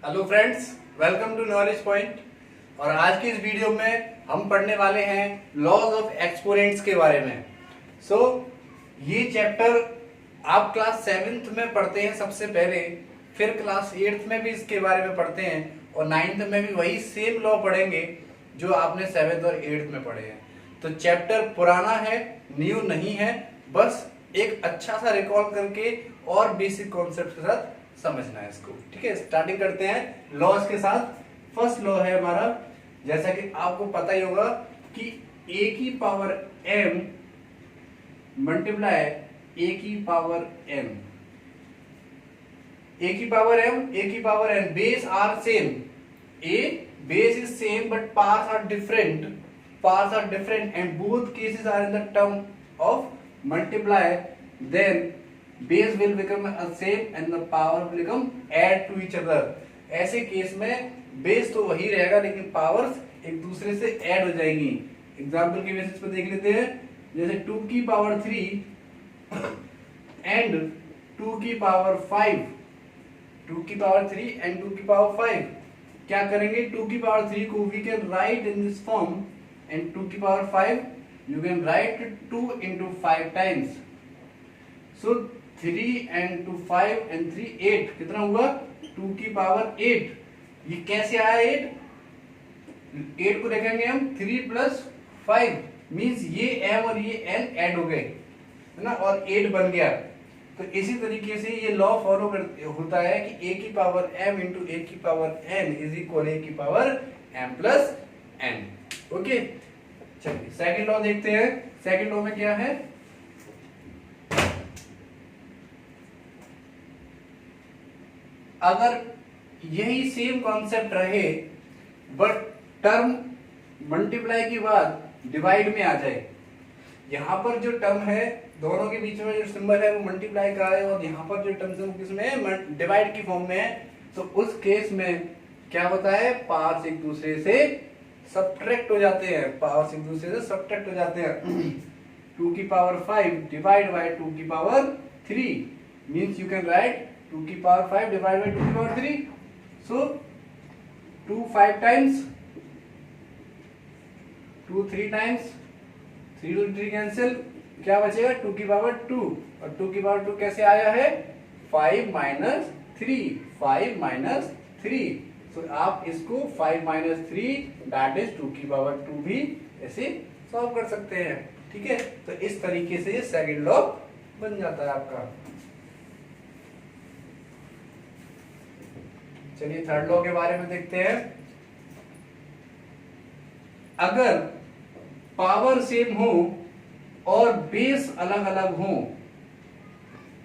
Hello friends, welcome to knowledge point. और आज की इस वीडियो में हम पढ़ने वाले हैं लॉज ऑफ एक्सपोनेंट्स के बारे में। ये चैप्टर आप क्लास 7th में पढ़ते हैं सबसे पहले, फिर क्लास 8th में भी इसके बारे में पढ़ते हैं और 9th में भी वही सेम लॉ पढ़ेंगे जो आपने 7th और 8th में पढ़े हैं। तो चैप्टर पुराना है, न्यू नहीं है, बस एक अच्छा सा रिकॉल करके और बेसिक कॉन्सेप्ट के साथ समझना है इसको। ठीक है, स्टार्टिंग करते हैं लॉज के साथ। फर्स्ट लॉ है हमारा, जैसा कि आपको पता ही होगा कि a की पावर m मल्टीप्लाई a की पावर m, a की पावर m, a की power n, base are same, a base is same but parts are different and both cases are in the term of multiply, then base will become same and the power will become add to each other। ऐसे case में base तो वही रहेगा लेकिन powers एक दूसरे से add हो जाएंगी। एग्जांपल के बेसिस पे देख लेते हैं, जैसे 2 की पावर 3 एंड 2 की पावर 5, 2 की पावर 3 एंड 2 की पावर 5। क्या करेंगे, 2 की पावर 3 को we can write in this form and 2 की power 5 you can write 2 into 5 times. So 3 and 2 5 and 3 8, कितना हुआ 2 की पावर 8। ये कैसे आया 8 को देखेंगे हम 3 plus 5 मींस ये m और ये n ऐड हो गए, है ना, और 8 बन गया। तो इसी तरीके से ये लॉ फॉलो होता है कि a की पावर m इंटू a की power n is equal a की power m plus n। Okay, चलिए सेकंड लॉ देखते हैं। सेकंड लॉ में क्या है, अगर यही सेम कॉन्सेप्ट रहे बट टर्म मल्टीप्लाई के बाद डिवाइड में आ जाए, यहां पर जो टर्म है दोनों के बीच में जो सिंबल है वो मल्टीप्लाई का है और यहां पर जो टर्म है वो किसमें है, डिवाइड की फॉर्म में है। तो उस केस में क्या होता है, पावर्स एक दूसरे से सब्ट्रैक्ट हो जाते हैं, पावर्स एक दूसरे से सब्ट्रैक्ट हो जाते हैं। 2 की पावर 5 डिवाइड बाय 2 की power 3 means you can write 2 की पावर 5 डिवाइड बाय 2 की power 3। So 2 5 times, 2 3 times, 3 to 3 cancel, क्या बचेगा 2 की पावर 2 और 2 की पावर 2 कैसे आया है 5 minus 3, 5 minus 3। सो आप इसको 5 minus 3 दैट इज 2 की पावर 2 भी ऐसे सॉल्व कर सकते हैं। ठीक है, तो इस तरीके से ये सेकंड लॉ बन जाता है आपका। चलिए थर्ड लॉ के बारे में देखते हैं। अगर पावर सेम हो और बेस अलग अलग हो,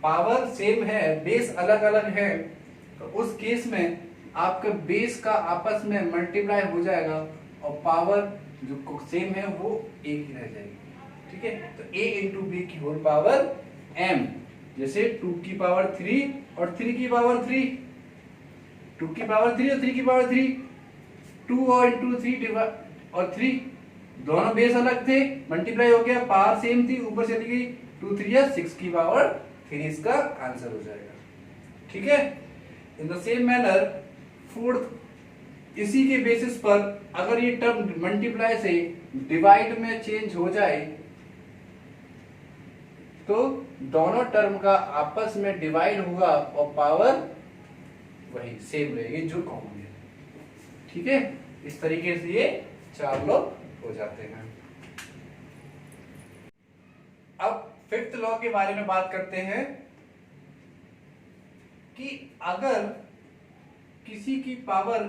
पावर सेम है बेस अलग अलग है, तो उस केस में आपका बेस का आपस में मल्टीप्लाई हो जाएगा और पावर जो सेम है वो एक ही रह जाएगी। ठीक है, तो a इंटू बी की होल पावर m, जैसे 2 की पावर 3 और 3 की पावर 3, 2 की पावर 3 और 3 की पावर 3, 2 और इंटू 3 और 3 दोनों बेस अलग थे, मल्टीप्लाई हो गया, पावर सेम थी, ऊपर चली गई 2 3 या 6 की पावर 3 इसका आंसर हो जाएगा। ठीक है, in the same manner fourth, इसी के बेसिस पर अगर ये टर्म मल्टीप्लाई से डिवाइड में चेंज हो जाए तो दोनों टर्म का आपस में डिवाइड होगा और पावर वही सेम रहेगी जो कॉमन है। ठीक है, इस तरीके से ये 4 लॉ हो जाते हैं। अब फिफ्थ लॉ के बारे में बात करते हैं कि अगर किसी की पावर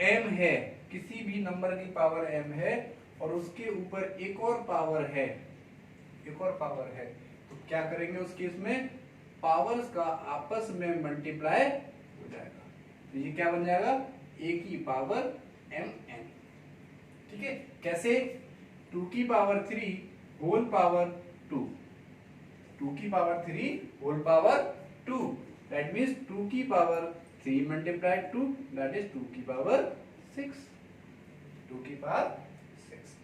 m है, किसी भी नंबर की पावर m है और उसके ऊपर एक और पावर है, एक और पावर है, तो क्या करेंगे उस केस में, पावर्स का आपस में मल्टीप्लाई हो जाएगा। तो ये क्या बन जाएगा, a की पावर mn। ठीक है, कैसे, 2 की पावर 3 होल पावर 2, 2 की power 3 whole power 2, that means 2 की पावर 3 मल्टीप्लाइड 2 दैट इज 2 की पावर 6, 2 की पावर 6।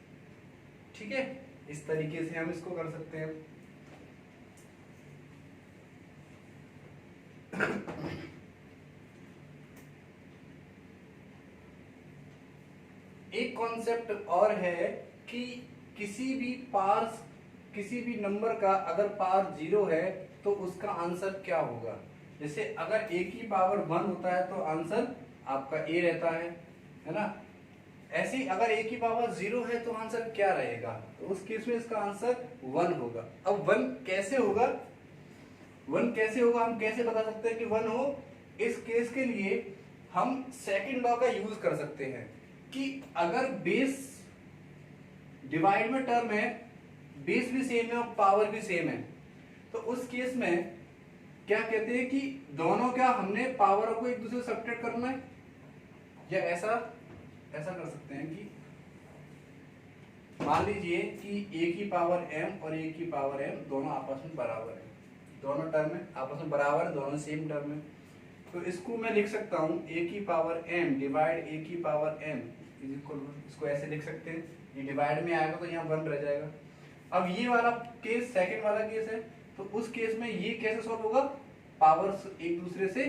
ठीक है, इस तरीके से हम इसको कर सकते हैं। एक कॉन्सेप्ट और है कि किसी भी नंबर का अगर पावर 0 है तो उसका आंसर क्या होगा। जैसे अगर a की पावर 1 होता है तो आंसर आपका a रहता है ना। ऐसे ही अगर a की पावर 0 है तो आंसर क्या रहेगा, तो उस केस में इसका आंसर 1 होगा। अब 1 कैसे होगा, हम कैसे बता सकते हैं कि 1 हो। इस केस के लिए हम सेकंड लॉ का यूज कर सकते हैं कि अगर बेस डिवाइड में टर्म है, बेस भी सेम है और पावर भी सेम है, तो उस केस में क्या कहते हैं कि दोनों क्या हमने पावर को एक दूसरे से सब्ट्रैक्ट करना है, या ऐसा कर सकते हैं कि मान लीजिए कि a की पावर m और a की पावर m दोनों आपस में बराबर है, दोनों टर्म है आपस में बराबर है, दोनों सेम टर्म है। तो इसको मैं लिख सकता हूं a की पावर m डिवाइड a की पावर m, इसको ऐसे लिख सकते हैं, ये डिवाइड में आएगा तो यहाँ 1 रह जाएगा। अब ये वाला केस सेकंड वाला केस है, तो उस केस में ये कैसे सॉल्व होगा, पावर्स एक दूसरे से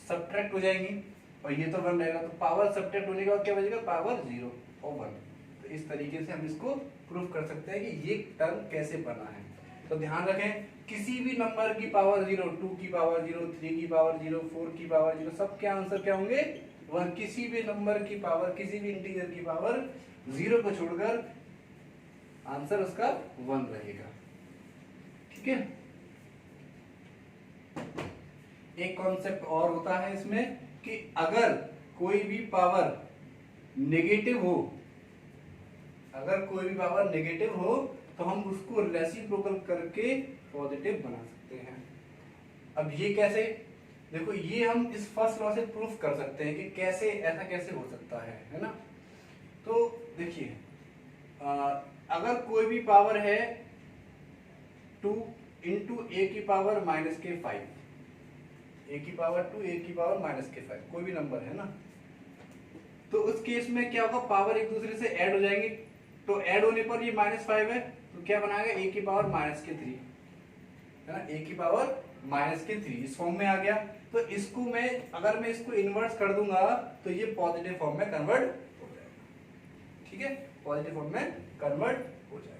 सब्ट्रैक्ट हो जाएंगी और ये तो 1 रहेगा, तो पावर सब्ट्रैक्ट होने के बाद क्या बचेगा, पावर 0 और 1। तो इस तरीके से हम इसको प्रूफ कर सकते हैं कि ये टर्म कैसे बना है। तो ध्यान रखें, किसी भी नंबर की पावर 0, 2 की पावर 0, 3 की पावर 0, 4 की पावर 0, सब के आंसर क्या होंगे 1। किसी भी नंबर की पावर, किसी भी इंटीजर की पावर 0 को छोड़कर आंसर उसका 1 रहेगा। ठीक है। एक कॉन्सेप्ट और होता है इसमें कि अगर कोई भी पावर नेगेटिव हो, तो हम उसको रेसिप्रोकल करके पॉजिटिव बना सकते हैं। अब ये कैसे, देखो ये हम इस फर्स्ट लॉ से प्रूफ कर सकते हैं कि कैसे ऐसा कैसे हो सकता है ना। तो देखिए, अगर कोई भी पावर है 2 इंटू a की पावर माइनस के 5, a की पावर 2, a की पावर माइनस के 5, कोई भी नंबर है ना, तो उस केस में क्या होगा, पावर एक दूसरे से ऐड हो जाएंगे। तो ऐड होने पर ये -5 है, तो क्या बनाएगा a की पावर माइनस के 3 है ना, a की पावर माइनस के 3 इस फॉर्म में आ गया। तो इसको मैं अगर मैं इसको इन्वर्स कर दूंगा तो ये पॉजिटिव फॉर्म में कन्वर्ट हो जाएगा। ठीक है, पॉजिटिव फॉर्म में कन्वर्ट हो जाएगा।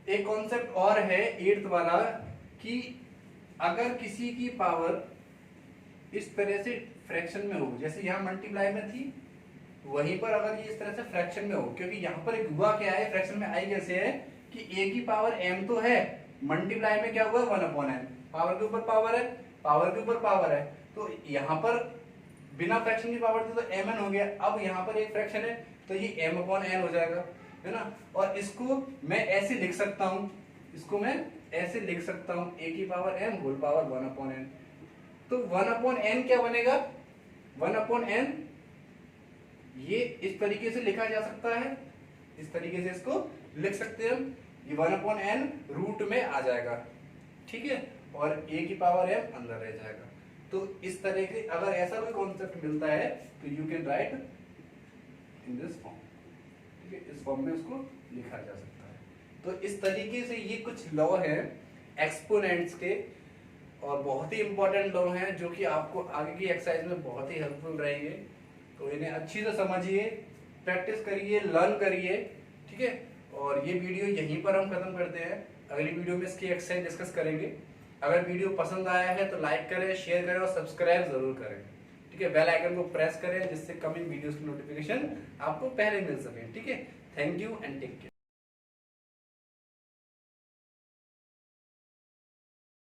एक कॉन्सेप्ट और है 8th वाला कि अगर किसी की पावर इस तरह से फ्रैक्शन में हो, जैसे यहां मल्टीप्लाई में थी, वहीं पर अगर ये इस तरह से फ्रैक्शन में हो, क्योंकि यहां पर एक हुआ क्या है, फ्रैक्शन में आई कैसे है कि a की पावर m तो है, मल्टीप्लाई में क्या हुआ 1/n, पावर के ऊपर पावर है, पावर के ऊपर पावर है, तो यहां पर बिना फ्रैक्शन की पावर थी तो mn हो गया। अब यहां पर एक फ्रैक्शन है तो ये m/n हो जाएगा, है ना। और इसको मैं ऐसे लिख सकता हूं, a की power m whole power 1/n। तो 1/n क्या बनेगा, 1/n ये इस तरीके से लिखा जा सकता है, इस तरीके से इसको लिख सकते हैं हम, ये 1/n रूट में आ जाएगा। ठीक है, और a की पावर m अंदर रह जाएगा। तो इस तरह के अगर ऐसा कोई कॉन्सेप्ट मिलता है तो you can write in this form. ठीक है, इस फॉर्म में उसको लिखा जा सकता है। तो इस तरीके से ये कुछ लॉ है एक्सपोनेंट्स के, और बहुत ही इंपॉर्टेंट लॉ हैं जो कि आपको आगे की एक्सरसाइज में बहुत ही हेल्पफुल रहेंगे। तो इन्हें अच्छी से समझिए, प्रैक्टिस करिए, लर्न करिए। ठीक है, और ये वीडियो यहीं पर हम खत्म करते हैं। अगली वीडियो में इसकी एक्सरसाइज डिस्कस करेंगे। अगर वीडियो पसंद आया है तो लाइक करें, शेयर करें और सब्सक्राइब जरूर करें। ठीक है, बेल आइकन को प्रेस करें जिससे कमिंग वीडियोस की नोटिफिकेशन आपको पहले मिल सके। ठीक है, thank you and take care.